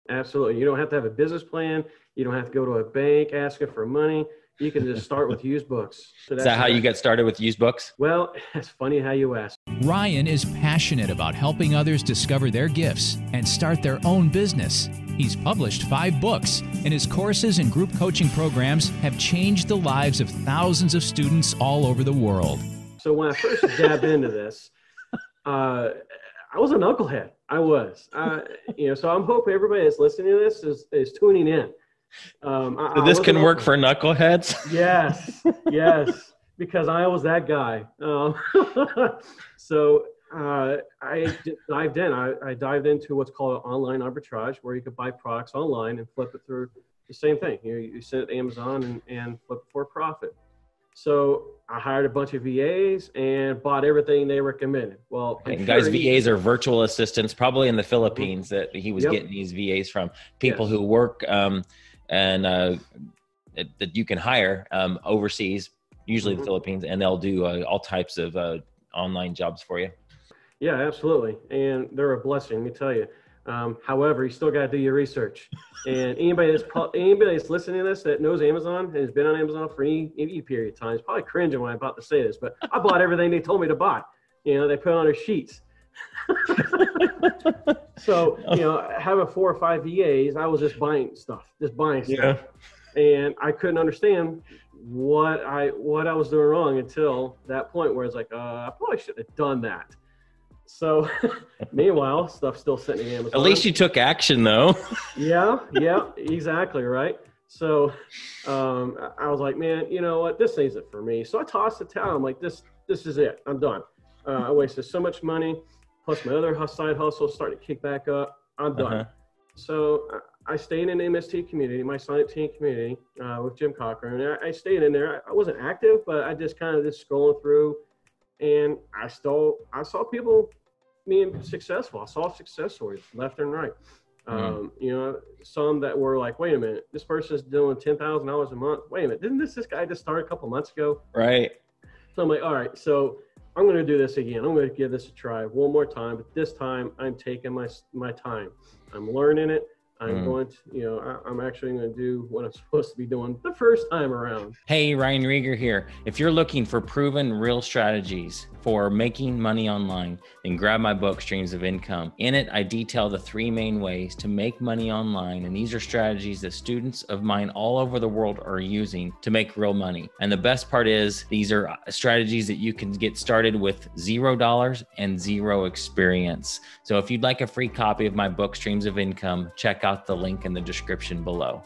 Absolutely. You don't have to have a business plan. You don't have to go to a bank asking for money. You can just start with used books. Is that how you got started with used books? Well, it's funny how you ask. Ryan is passionate about helping others discover their gifts and start their own business. He's published 5 books, and his courses and group coaching programs have changed the lives of thousands of students all over the world. So when I first dabbed into this, I was a knucklehead. I was. So I'm hoping everybody that's listening to this is tuning in. So this can work for knuckleheads? Yes, because I was that guy. So I dived in. I dived into what's called online arbitrage, where you could buy products online and flip it through the same thing. You send it to Amazon and flip it for a profit. So I hired a bunch of VAs and bought everything they recommended. Well, and guys, VAs are virtual assistants, probably in the Philippines, that he was getting these VAs from. People who work that you can hire overseas, usually the Philippines, and they'll do all types of online jobs for you. Yeah, absolutely. And they're a blessing, let me tell you. However, you still got to do your research. And anybody that's listening to this that knows Amazon and has been on Amazon for any period of time is probably cringing when I'm about to say this, but I bought everything they told me to buy. They put on their sheets. So, having 4 or 5 VAs, I was just buying stuff. Yeah. And I couldn't understand what I was doing wrong until that point where it's like, I probably should have done that. So meanwhile, stuff's still sitting in Amazon. At least you took action though. Yeah, exactly. Right. So I was like, man, you know what? This isn't for me. So I tossed the towel. I'm like, this is it. I'm done. I wasted so much money. Plus my other side hustle started to kick back up. I'm done. So I stayed in the MST community, my Sonic Team community with Jim Cochran. And I stayed in there. I wasn't active, but I just kind of scrolling through. And I saw people being successful. I saw success stories left and right. Some that were like, wait a minute, this person's doing $10,000 a month. Wait a minute, didn't this guy just start a couple months ago? Right. So I'm like, all right, so I'm going to do this again. I'm going to give this a try one more time, but this time I'm taking my time. I'm learning it. I'm going to, I'm actually going to do what I'm supposed to be doing the first time around. Hey, Ryan Rieger here. If you're looking for proven real strategies for making money online, then grab my book, Streams of Income. In it, I detail the 3 main ways to make money online. And these are strategies that students of mine all over the world are using to make real money. And the best part is these are strategies that you can get started with $0 and 0 experience. So if you'd like a free copy of my book, Streams of Income, check out the link in the description below.